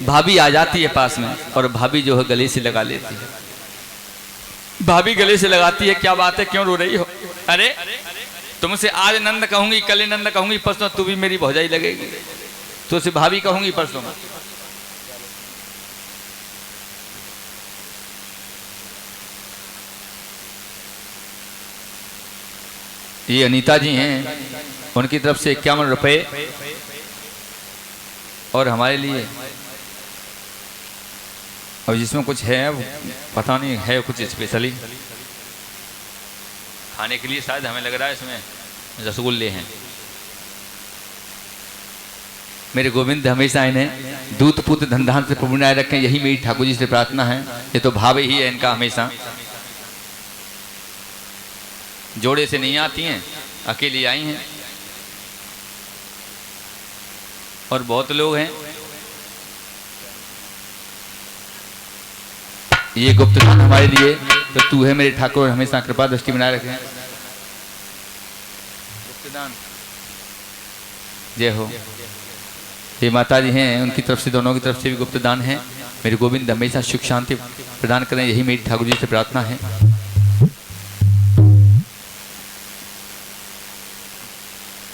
भाभी आ जाती है पास में और भाभी जो है गले से लगा लेती है। भाभी गले से लगाती है, क्या बात है, क्यों रो रही हो? अरे तुमसे आज नंद कहूंगी, कल नंद कहूंगी, परसों तू भी मेरी भौजाई लगेगी, तो उसे भाभी कहूंगी परसों में। ये अनीता जी हैं, उनकी तरफ से 51 रुपए और हमारे लिए, और जिसमें कुछ है पता नहीं है कुछ स्पेशली खाने के लिए, शायद हमें लग रहा है इसमें रसगुल्ले हैं। मेरे गोविंद हमेशा इन्हें दूत पुत्र धन धान से प्रभु बनाए रखें, यही मेरी ठाकुर जी से प्रार्थना है। ये तो भाव ही है इनका, हमेशा जोड़े से नहीं आती हैं, अकेली आई हैं। और बहुत लोग हैं, ये गुप्तदान हमारे लिए, तो तू है मेरे ठाकुर, हमेशा कृपा दृष्टि बनाए रखें। गुप्तदान जय हो। ये माता जी हैं, उनकी तरफ से, दोनों की तरफ से भी गुप्तदान है। मेरे गोविंद हमेशा सुख शांति प्रदान करें, यही मेरी ठाकुर जी से प्रार्थना है।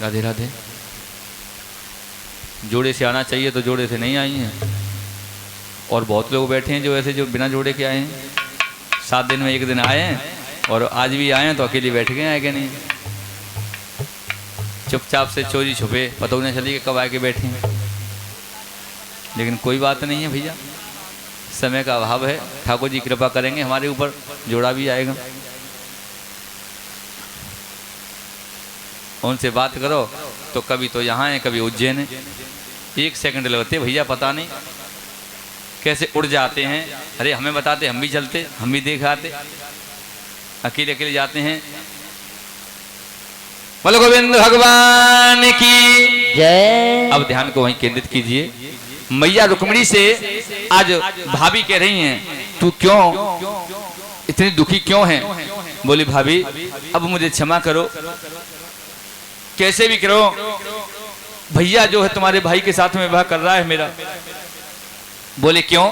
राधे राधे। जोड़े से आना चाहिए तो जोड़े से नहीं आई हैं, और बहुत लोग बैठे हैं जो ऐसे जो बिना जोड़े के आए हैं। 7 दिन में 1 दिन आए हैं और आज भी आए हैं तो अकेले बैठ गए हैं कि नहीं, चुपचाप से चोरी छुपे, पता नहीं चली कि कब आके बैठे हैं। लेकिन कोई बात नहीं है भैया, समय का अभाव है, ठाकुर जी कृपा करेंगे हमारे ऊपर, जोड़ा भी आएगा। उनसे बात करो तो कभी तो यहाँ है, कभी उज्जैन है। 1 सेकंड लगते भैया, पता नहीं कैसे उड़ जाते हैं। अरे हमें बताते, हम भी चलते, हम भी देख आते, अकेले अकेले जाते हैं। बोलो गोविंद भगवान की जय। अब ध्यान को वहीं केंद्रित कीजिए। मैया रुक्मिणी से आज भाभी कह रही हैं, तू क्यों इतनी दुखी क्यों है? बोली भाभी अब मुझे क्षमा करो, कैसे भी करो, भैया जो है तुम्हारे भाई के साथ में विवाह कर रहा है मेरा। बोले क्यों?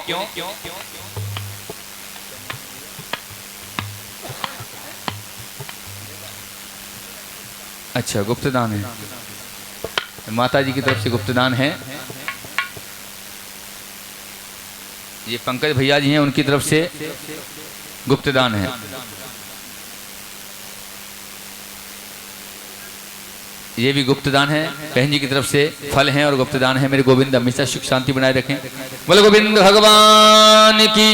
अच्छा गुप्तदान है, माता जी की तरफ से गुप्तदान है। ये पंकज भैया जी हैं, उनकी तरफ से गुप्तदान है। ये भी गुप्तदान है, बहन जी की तरफ से फल हैं और गुप्तदान है। मेरे गोविंद हमेशा सुख शांति बनाए रखें। बोलो गोविंद भगवान की।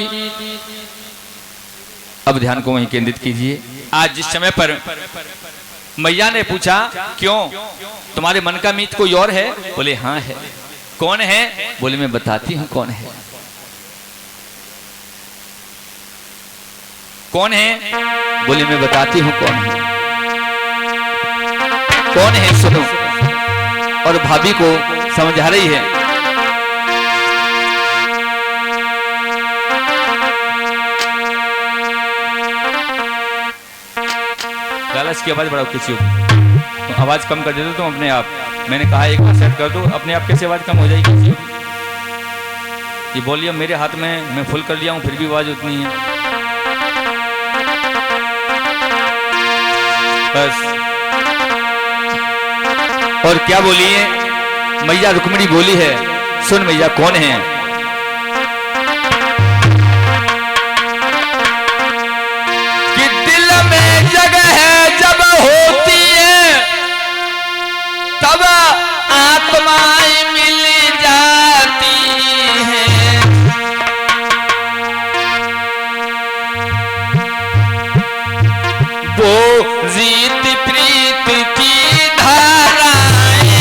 अब ध्यान को वहीं केंद्रित कीजिए। आज जिस समय पर मैया ने पूछा क्यों, तुम्हारे मन का मीत कोई और है? बोले हाँ है। कौन है? बोले मैं बताती हूँ कौन है। कौन है? बोले मैं बताती हूँ कौन है। कौन है सुनो। और भाभी को समझा रही है। लालच की आवाज बढ़ाओ किसी को, तो आवाज कम कर देते तुम अपने आप। मैंने कहा एक बार सेट कर दो, अपने आप कैसे आवाज कम हो जाएगी? ये वॉल्यूम मेरे हाथ में, मैं फुल कर लिया हूं, फिर भी आवाज उतनी है। बस। और क्या बोली है मैया रुक्मिणी? बोली है सुन मैया कौन है। कि दिल में जगह जब होती है तब आत्माएं मिल जाती हैं। वो जीत प्रीत की धाराएं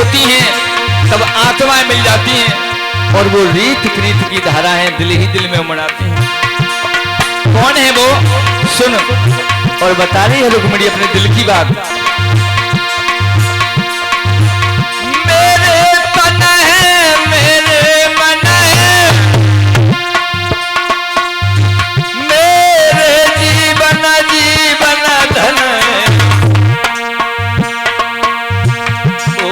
होती हैं तब आत्माएं मिल जाती हैं और वो रीत रीत की धारा है दिल ही दिल में उमड़ाती हैं। कौन है वो? सुन। और बता रही है रुक्मिणी अपने दिल की बात। मेरे तन है मेरे मन है मेरे जीवन जीवन धन है। ओ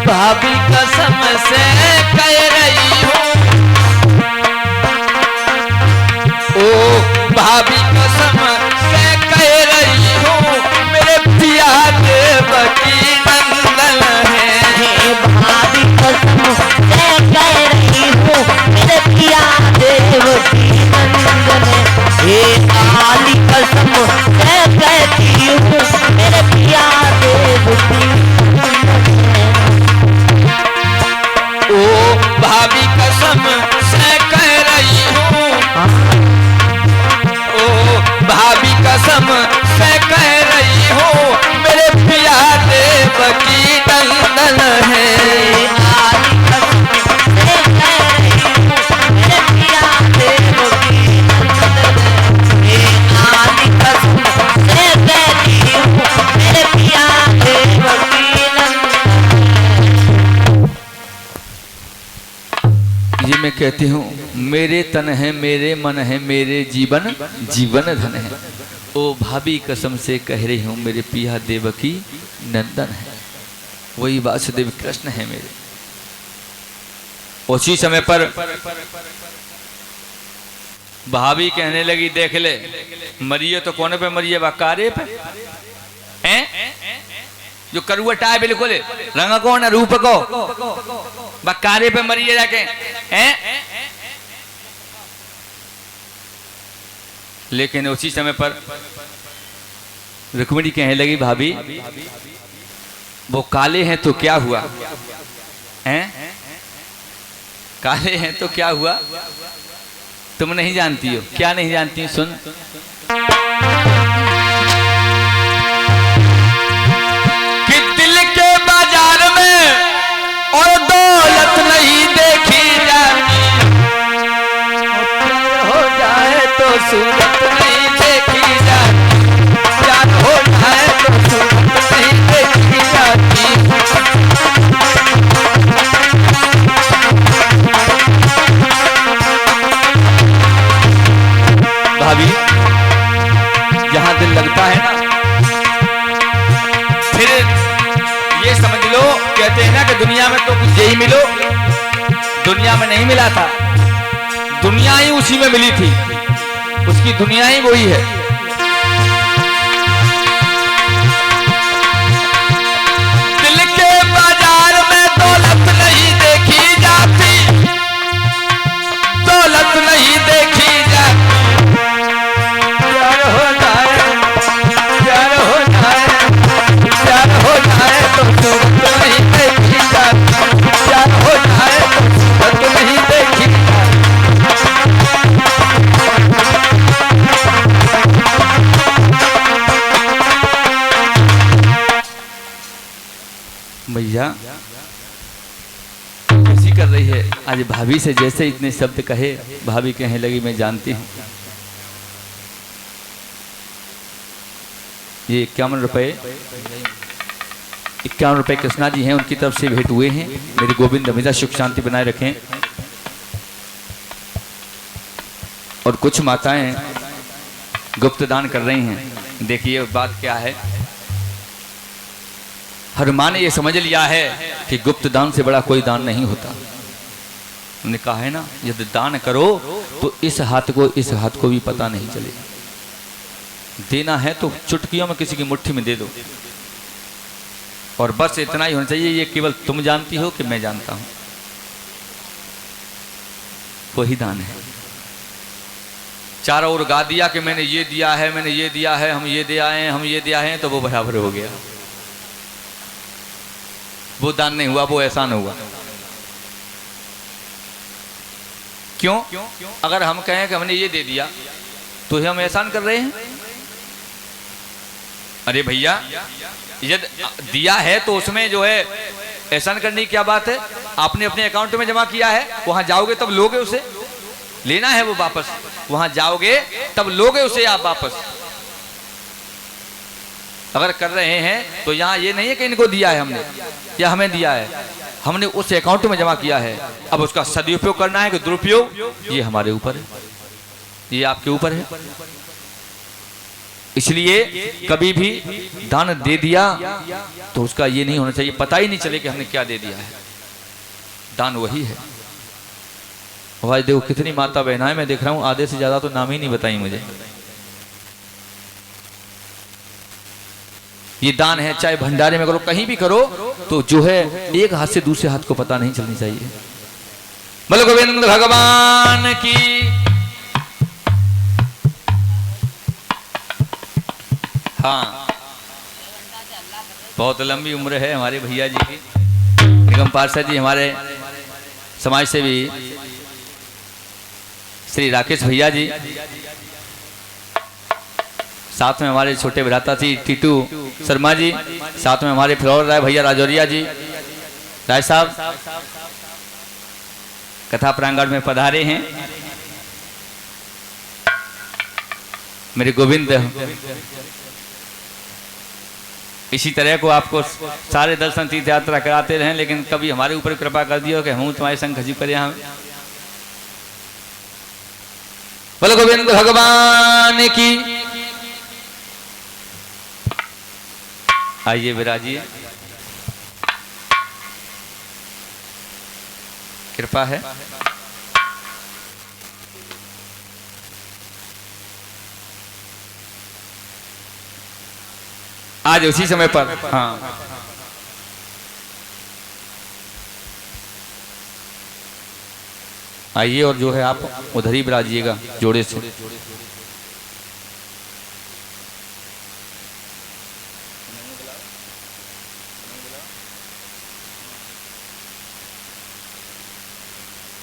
भाभी कसम से कह रही हूँ, ओ भाभी कसम से कह रही हूँ, मेरे पिया देवकी नंदन है। भाभी कसम से कह रही हूँ, मेरे पिया देवकी नंदन है। हे आली कसम से कहती हूँ, मेरे पिया देवकी नंदन है। ओ भाभी कसम से कह रही हूँ, भाभी कसम से कह रही हूँ, मेरे पिया देवकी नंदन है। आली कसम से कह रही हूँ, मेरे पिया देवकी नंदन है। हे आली कसम से कहती हूँ, मेरे पिया देवकी नंदन है। ये मैं कहती हूँ, मेरे तन है मेरे मन है मेरे जीवन जीवन धन है। ओ भाभी कसम से कह रही हूँ, मेरे पिया देवकी नंदन है। वही वासुदेव कृष्ण है मेरे। उसी समय पर भाभी कहने लगी, देख ले मरिए तो कोने पे मरिए, कारे पे हैं? जो करुवटा है बिल्कुल, रंग कौन है? रूप को कारे पे मरिए जाके हैं? लेकिन उसी समय पर रुक्मिणी कहने लगी, भाभी वो काले हैं तो क्या हुआ हैं? काले हैं तो क्या हुआ? तुम नहीं जानती हो? क्या नहीं जानती? सुन। कि दिल के बाजार में और दौलत नहीं देखी जाती, हो जाए तो सूरत नहीं देखी जाती, प्यार हो जाए तो सूरत नहीं देखी जाती। भाभी जहां दिल लगता है ना, फिर ये समझ लो, कहते हैं ना कि दुनिया में तो कुछ यही मिलो, दुनिया में नहीं मिला था, दुनिया ही उसी में मिली थी, उसकी दुनिया ही वही है। दिल के बाजार में दौलत नहीं देखी जाती, दौलत नहीं देखी जाती, प्यार हो जाए, प्यार हो जाए, प्यार हो जाए तो सूरत नहीं देखी जाती, प्यार हो जाए तो सूरत नहीं देखी जाती। भैया कैसी कर रही है आज? भाभी से जैसे इतने शब्द कहे, भाभी कहने लगी, मैं जानती हूँ ये 51 रुपए कृष्णा जी हैं, उनकी तरफ से भेंट हुए हैं। मेरे गोविंद हमेशा सुख शांति बनाए रखें। और कुछ माताएं गुप्त दान कर रही हैं। देखिए बात क्या है, हर माँ ने ये समझ लिया है कि गुप्त दान से बड़ा कोई दान नहीं होता। उन्होंने कहा है ना, यदि दान करो तो इस हाथ को इस हाथ को भी पता नहीं चलेगा। देना है तो चुटकियों में किसी की मुट्ठी में दे दो, और बस इतना ही होना चाहिए। ये केवल तुम जानती हो कि मैं जानता हूं, वही दान है। चारों ओर गा दिया कि मैंने ये दिया है, मैंने ये दिया है, हम ये दे आए हैं, हम ये दिया है, तो वो बराबर हो गया। वो दान नहीं हुआ, वो एहसान हुआ। क्यों? अगर हम कहें कि हमने ये दे दिया तो हम एहसान कर रहे हैं। अरे भैया, यदि दिया है तो उसमें जो है एहसान करने की क्या बात है? आपने अपने अकाउंट में जमा किया है, वहां जाओगे तब लोगे उसे, लेना है वो वापस, वहां जाओगे तब लोगे उसे आप वापस। अगर कर रहे हैं तो यहाँ ये नहीं है कि इनको दिया है हमने या हमें दिया है, हमने उस अकाउंट में जमा किया है। अब उसका सदुपयोग करना है कि दुरुपयोग, ये हमारे ऊपर है, ये आपके ऊपर है। इसलिए कभी भी दान दे दिया तो उसका ये नहीं होना चाहिए, पता ही नहीं चले कि हमने क्या दे दिया है। दान वही है। भाई देखो कितनी माता बहनाएं मैं देख रहा हूं, आधे से ज्यादा तो नाम ही नहीं बताई मुझे। ये दान है, चाहे भंडारे में करो, कहीं भी करो, तो जो है एक हाथ से दूसरे हाथ को पता नहीं चलनी चाहिए। बोलो गोविंद भगवान की। हाँ, बहुत लंबी उम्र है हमारे भैया जी की। निगम पार्षद जी हमारे समाज सेवी श्री राकेश भैया जी, साथ में हमारे छोटे भ्राता जी टीटू शर्मा जी, साथ में हमारे फ्लोर राय भैया राजौरिया जी, राय साहब कथा प्रांगण में पधारे हैं। मेरे गोविंद, इसी तरह को आपको सारे दर्शन तीर्थ यात्रा कराते रहें, लेकिन कभी हमारे ऊपर कृपा कर दियो कि हम तुम्हारे संग खजी करे। हम बोलो गोविंद भगवान की। आइए विराजिए, कृपा है। आज उसी समय पर, हाँ, आइए और जो है आप उधर ही विराजिएगा जोड़े से।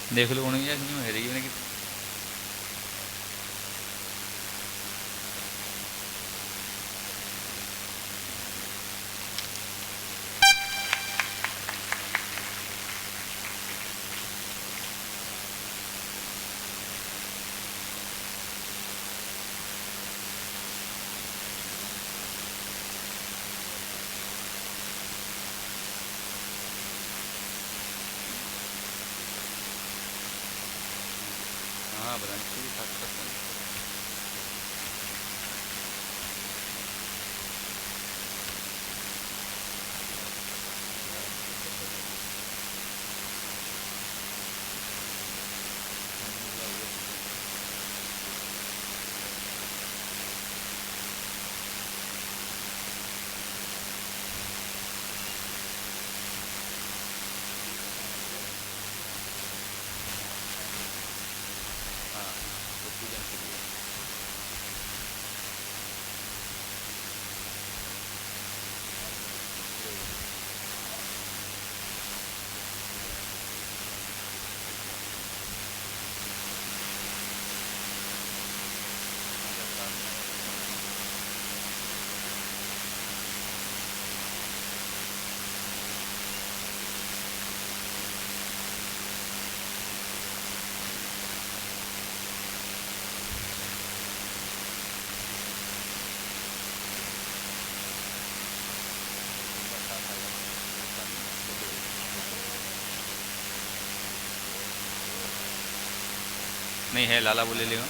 देख लो उन्हें है रही है। नहीं है, लाला वो ले लेगा।